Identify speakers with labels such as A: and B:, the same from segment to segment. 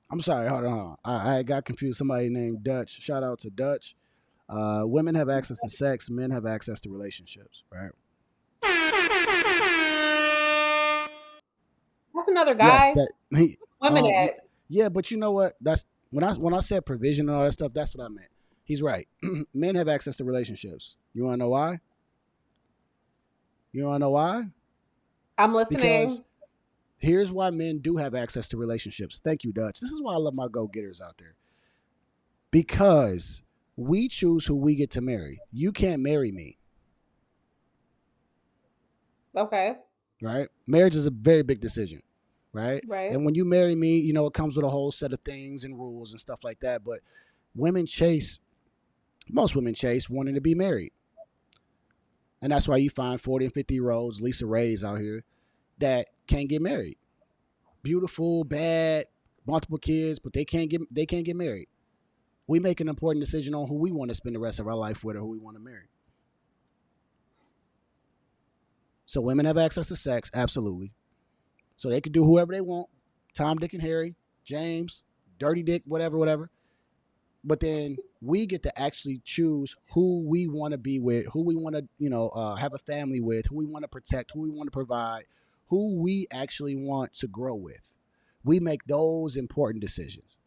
A: I'm sorry. Hold on. I got confused. Somebody named Dutch. Shout out to Dutch. Women have access to sex. Men have access to relationships. Right.
B: That's another
A: Yes.
B: guy.
A: That he.
B: Women
A: Yeah,
B: at.
A: yeah. But you know what? That's when I said provision and all that stuff. That's what I meant. He's right. Men have access to relationships. You want to know why? You want to know why?
B: I'm
A: Because
B: listening.
A: here's why men do have access to relationships. Thank you, Dutch. This is why I love my go getters out there. Because we choose who we get to marry. You can't marry me,
B: Okay.
A: right? Marriage is a very big decision, right?
B: Right.
A: And when you marry me, it comes with a whole set of things and rules and stuff like that. But women chase, most women chase wanting to be married. And that's why you find 40 and 50-year-olds, Lisa Ray's out here, that can't get married. Beautiful, bad, multiple kids, but they can't get married. We make an important decision on who we want to spend the rest of our life with or who we want to marry. So women have access to sex, absolutely. So they can do whoever they want, Tom, Dick, and Harry, James, Dirty Dick, whatever, whatever. But then we get to actually choose who we want to be with, who we want to, have a family with, who we want to protect, who we want to provide, who we actually want to grow with. We make those important decisions.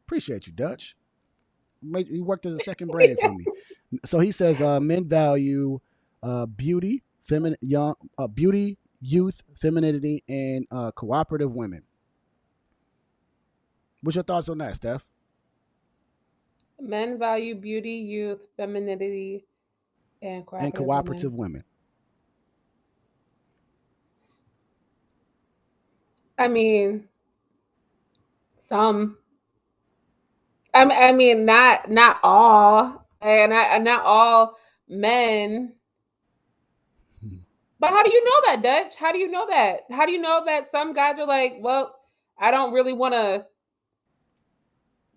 A: Appreciate you, Dutch. You worked as a second brain for me. So he says men value beauty, beauty, youth, femininity, and cooperative women. What's your thoughts on that, Steph?
B: Men value beauty, youth, femininity, and
A: And
B: cooperative women.
A: cooperative women.
B: I mean, some. I mean, not all, and not all men. But how do you know that, Dutch? How do you know that? How do you know that some guys are like, well, I don't really want to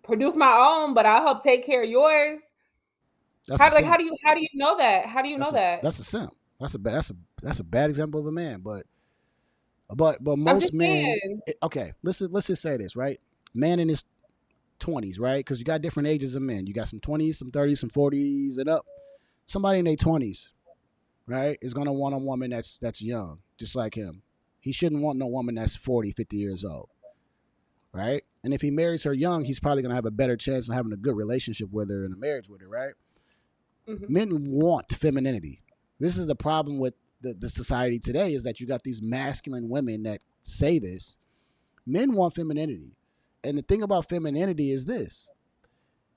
B: produce my own, but I'll help take care of yours.
A: That's a simp.
B: How do you know that? How do you know that?
A: That's a simp. That's a bad example of a man. But
B: I'm
A: most
B: just
A: men.
B: saying.
A: Okay, let's just say this, right? Man in his 20s, right? Because you got different ages of men. You got some 20s, some 30s, some 40s, and up. Somebody in their 20s, right, is gonna want a woman that's young, just like him. He shouldn't want no woman that's 40, 50 years old, right? And if he marries her young, he's probably gonna have a better chance of having a good relationship with her and a marriage with her, right?
B: Mhm.
A: Men want femininity. This is the problem with the society today is that you got these masculine women that say this. Men want femininity. And the thing about femininity is this.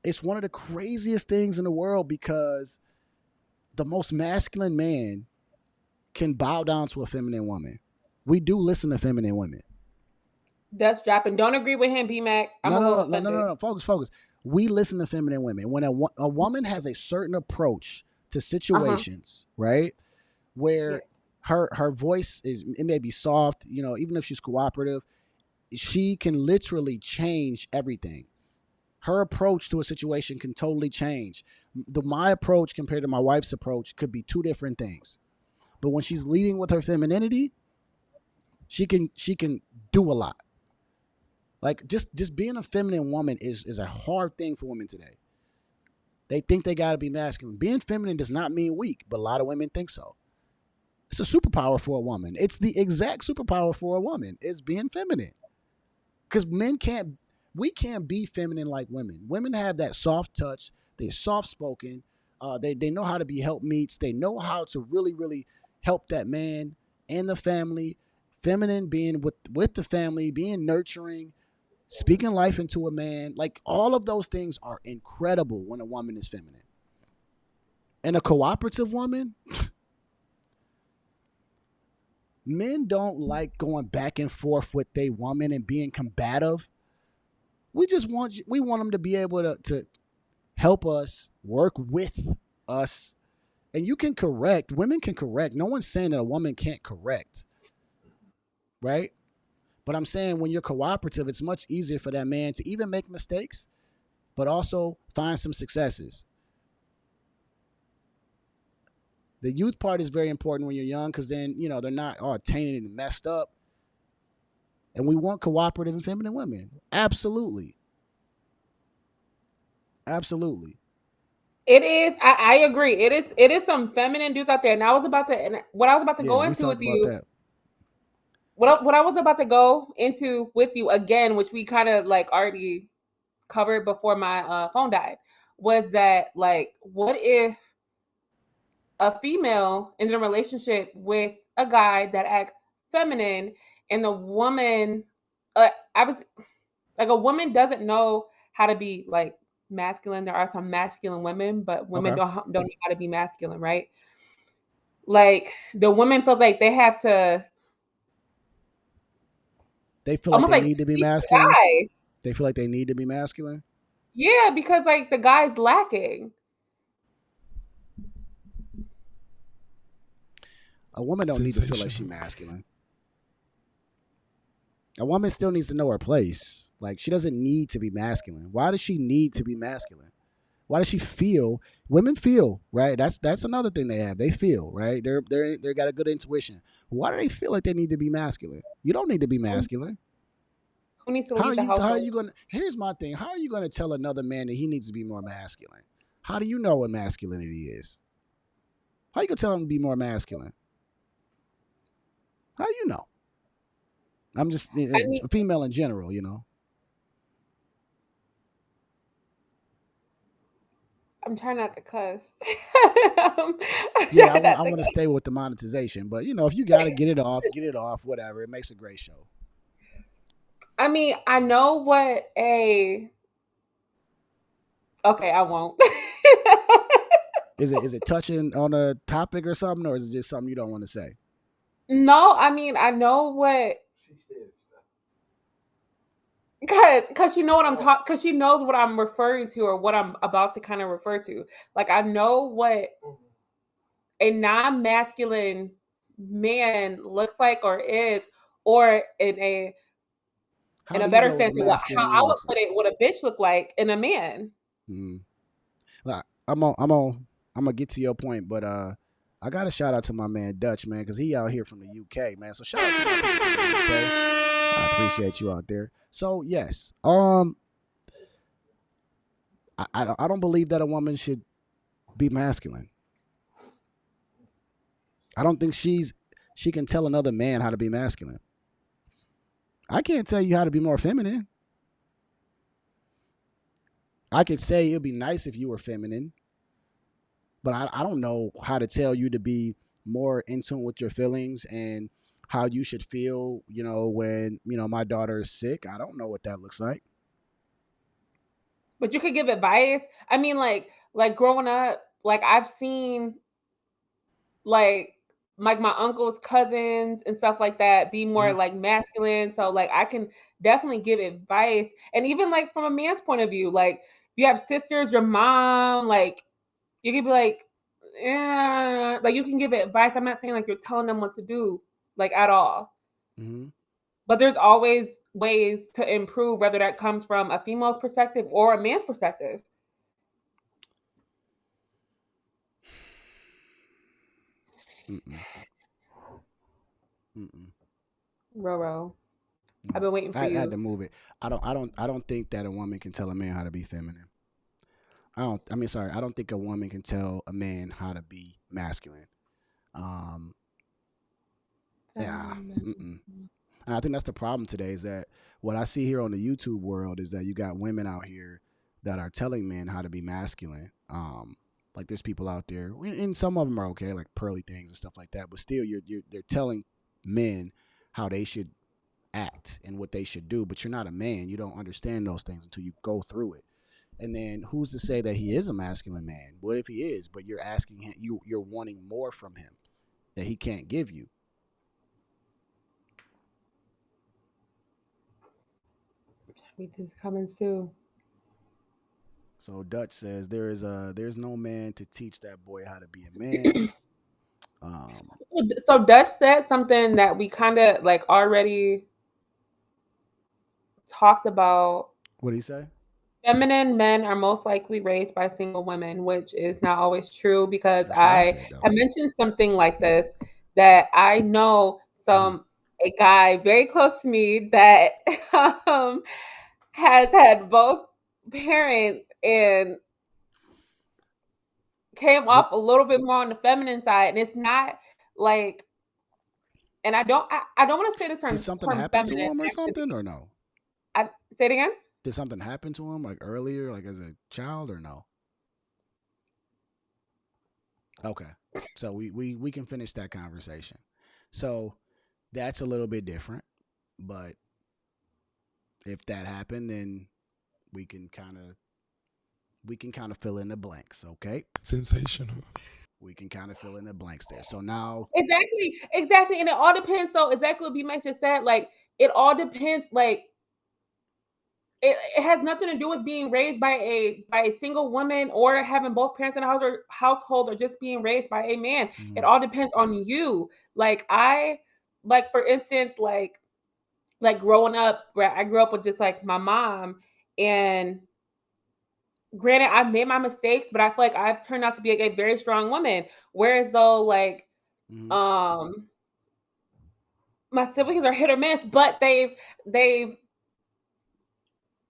A: It's one of the craziest things in the world because the most masculine man can bow down to a feminine woman. We do listen to feminine women.
B: Dutch dropping. Don't agree with him, B Mac. I'm
A: No,
B: a
A: no,
B: little
A: no, no, no, no,
B: offended.
A: no. Focus, focus. We listen to feminine women. When a woman has a certain approach to
B: Uh huh.
A: situations, right, where
B: Yes.
A: her voice is, it may be soft, even if she's cooperative, she can literally change everything. Her approach to a situation can totally change. My approach compared to my wife's approach could be two different things. But when she's leading with her femininity, she can do a lot. Like just being a feminine woman is a hard thing for women today. They think they got to be masculine. Being feminine does not mean weak, but a lot of women think so. It's a superpower for a woman. It's the exact superpower for a woman. Is being feminine. Because men can't, we can't be feminine like women. Women have that soft touch. They're soft spoken. They know how to be helpmeets. They know how to really really help that man and the family. Feminine, being with the family, being nurturing, speaking life into a man. Like all of those things are incredible when a woman is feminine. And a cooperative woman, men don't like going back and forth with their woman and being combative. We want them to be able to help us, work with us. And you can correct, women can correct. No one's saying that a woman can't correct, right? But I'm saying when you're cooperative, it's much easier for that man to even make mistakes, but also find some successes. The youth part is very important when you're young because then they're not all tainted and messed up. And we want cooperative and feminine women. Absolutely, absolutely.
B: It is. I agree. It is. It is some feminine dudes out there, and I was about to. And what I was about to
A: Yeah,
B: go
A: we
B: into with
A: talked about
B: you.
A: that.
B: What I was about to go into with you again, which we kind of like already covered before my phone died, was that like, what if a female is in a relationship with a guy that acts feminine, and the woman, I was like, a woman doesn't know how to be like masculine. There are some masculine women, but women
A: Okay.
B: don't know how to be masculine, right? Like the women feel like they have to
A: They feel like
B: almost
A: they
B: like
A: need to be
B: teach the
A: masculine.
B: guy.
A: They feel like they need to be masculine.
B: Yeah, because like the guy's lacking.
A: A woman don't need to feel like she's masculine. A woman still needs to know her place. Like she doesn't need to be masculine. Why does she need to be masculine? Why does she feel? Women feel, right? That's another thing they have. They feel, right? They got a good intuition. Why do they feel like they need to be masculine? You don't need to be masculine.
B: Who needs to
A: How are
B: lead the
A: you? How are
B: household?
A: you gonna? Here's my thing. How are you gonna tell another man that he needs to be more masculine? How do you know what masculinity is? How you gonna tell him to be more masculine? How do you know? I'm just
B: I mean,
A: female in general.
B: I'm trying not to cuss. I'm
A: Yeah,
B: trying
A: I
B: not to
A: want to
B: cuss.
A: stay with the monetization, but if you got to get it off, whatever. It makes a great show.
B: I mean, I know what a. Okay, I won't.
A: Is it touching on a topic or something, or is it just something you don't want to say?
B: No, I mean, I know what. Cause you know what I'm talking. Cause she knows what I'm referring to or what I'm about to kind of refer to. Like I know what a non-masculine man looks like or is, or in
A: How
B: a
A: do you
B: better
A: know what a
B: sense, how
A: masculine
B: I
A: man
B: would
A: looks
B: put
A: like?
B: it, what a bitch look like in a man.
A: Mm. Like, I'm gonna get to your point, but I got to shout out to my man Dutch, man, because he out here from the UK, man. So shout out to my people from the UK. I appreciate you out there. So yes, I don't believe that a woman should be masculine. I don't think she can tell another man how to be masculine. I can't tell you how to be more feminine. I could say it'd be nice if you were feminine, but I don't know how to tell you to be more in tune with your feelings and how you should feel, when, my daughter is sick. I don't know what that looks like.
B: But you could give advice. I mean, like growing up, like I've seen like my uncles, cousins, and stuff like that be more
A: Mm-hmm.
B: like masculine. So like I can definitely give advice, and even like from a man's point of view, like if you have sisters, your mom, like you can be like, yeah, like you can give advice. I'm not saying like you're telling them what to do, like at all.
A: Mm-hmm.
B: But there's always ways to improve, whether that comes from a female's perspective or a man's perspective.
A: Mm-mm. Mm-mm.
B: Roro, I've
A: Mm.
B: been waiting for
A: I had
B: you.
A: to move it. I don't think that a woman can tell a man how to be feminine. I mean, sorry, I don't think a woman can tell a man how to be masculine. Um, yeah. Mm-mm. And I think that's the problem today is that what I see here on the YouTube world is that you got women out here that are telling men how to be masculine. Like there's people out there, and some of them are okay, like pearly things and stuff like that. But still, they're telling men how they should act and what they should do. But you're not a man; you don't understand those things until you go through it. And then who's to say that he is a masculine man? What if he is? But you're asking him, you're wanting more from him that he can't give you.
B: Read these comments too.
A: So Dutch says there's no man to teach that boy how to be a man. Um,
B: So Dutch said something that we kind of like already talked about.
A: what did he say?
B: Feminine men are most likely raised by single women, which is not always true because
A: That's what I
B: I
A: said though.
B: have mentioned something like this that I know
A: Mhm.
B: a guy very close to me that um, has had both parents and came
A: But
B: off a little bit more on the feminine side, and it's not like, and I don't want to say the
A: did
B: term
A: something happen to
B: feminine.
A: him or
B: Actually,
A: something or no?
B: I say it again.
A: Did something happen to him like earlier, like as a child or no? Okay. So we can finish that conversation. So that's a little bit different, but if that happened, then we can kind of we can kind of fill in the blanks, okay?
C: Sensational.
A: We can kind of fill in the blanks there. So now,
B: Exactly, exactly, and it all depends. So exactly what B Mike just said, like it all depends. Like it has nothing to do with being raised by a single woman or having both parents in the house or household or just being raised by a man. It
A: mm,
B: all depends on you. Like like for instance, like growing up, where I grew up with just like my mom, and granted, I've made my mistakes, but I feel like I've turned out to be a very strong woman. Whereas though, like
A: mm,
B: um my siblings are hit or miss, but they've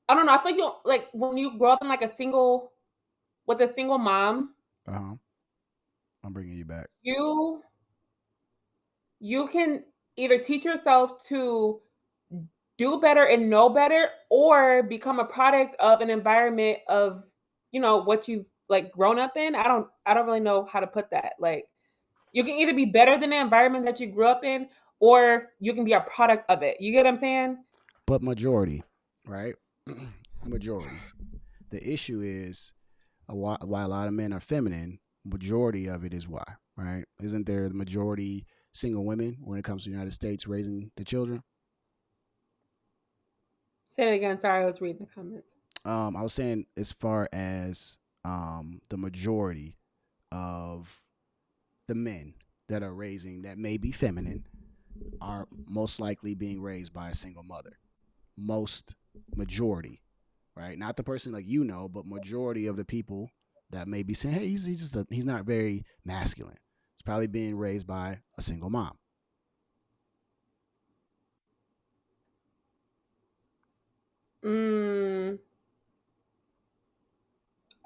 B: I don't know. I feel like you like when you grow up in like a single with a single mom,
A: uh-huh. I'm bringing you back.
B: you you can either teach yourself to do better and know better, or become a product of an environment of what you've like grown up in. I don't really know how to put that. Like you can either be better than the environment that you grew up in, or you can be a product of it. You get what I'm saying?
A: But majority, right? Majority. The issue is why a lot of men are feminine. Majority of it is why, right? Isn't there the majority single women when it comes to the United States raising the children?
B: Say it again. Sorry, I was reading the comments.
A: I was saying as far as the majority of the men that are raising that may be feminine are most likely being raised by a single mother. Most majority, right? Not the person like but majority of the people that may be saying, "Hey, he's not very masculine." It's probably being raised by a single mom.
B: Mm,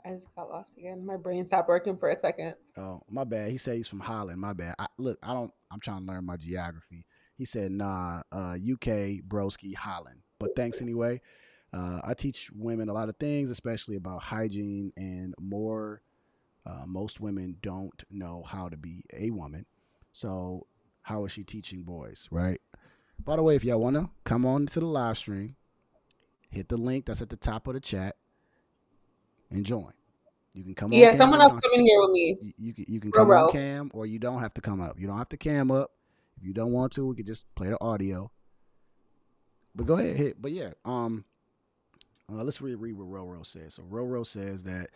B: I just got lost again. My brain stopped working for a second.
A: Oh, my bad. He said he's from Holland. My bad. Look, I don't. I'm trying to learn my geography. He said, "Nah, UK, broski, Holland." But thanks anyway. I teach women a lot of things, especially about hygiene and more. Most women don't know how to be a woman. So how is she teaching boys, right? By the way, if y'all wanna come on to the live stream, hit the link that's at the top of the chat and join. You can come on
B: Yeah,
A: cam or
B: someone
A: you
B: else
A: don't.
B: come in here with me.
A: You can come on
B: Roro.
A: cam or you don't have to come up. You don't have to cam up. If you don't want to, we could just play the audio. But go ahead, hit. But yeah, let's read what Roro says. So Roro says that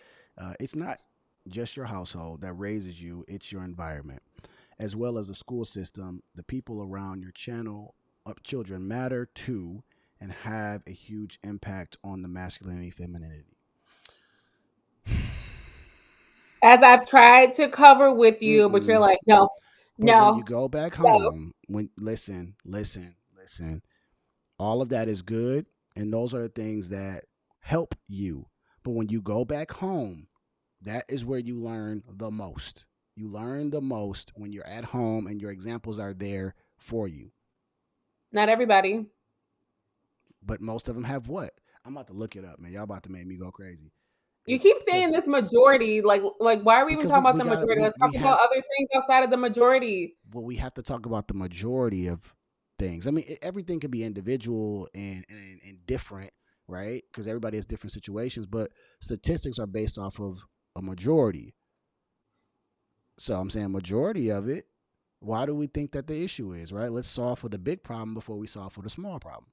A: it's not just your household that raises you; it's your environment, as well as the school system. The people around your channel of children matter too, and have a huge impact on the masculinity, femininity.
B: As I've tried to cover with you, but you're
A: Mm-mm.
B: like, no,
A: But when you
B: no,
A: go back
B: no.
A: home, when listen, all of that is good, and those are the things that help you. But when you go back home, that is where you learn the most. You learn the most when you're at home and your examples are there for you.
B: Not everybody.
A: But most of them have what? I'm about to look it up, man. Y'all about to make me go crazy.
B: You
A: It's
B: keep
A: because
B: saying this majority, like why are we even
A: because
B: talking about
A: we
B: the
A: got
B: majority? Let's
A: we
B: talk about
A: have
B: other things outside of the majority.
A: well we have to talk about the majority of things. I mean, everything can be individual and different, right? Because everybody has different situations, but statistics are based off of a majority. So I'm saying majority of it. Why do we think that the issue is, right? Let's solve for the big problem before we solve for the small problem.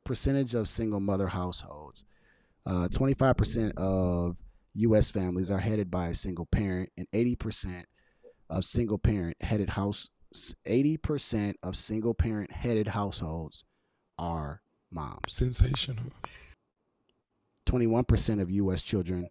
A: Percentage of single mother households. 25% of U.S. families are headed by a single parent, and 80% of single parent headed house 80% of single parent headed households are moms.
C: Sensational.
A: 21% of U.S. children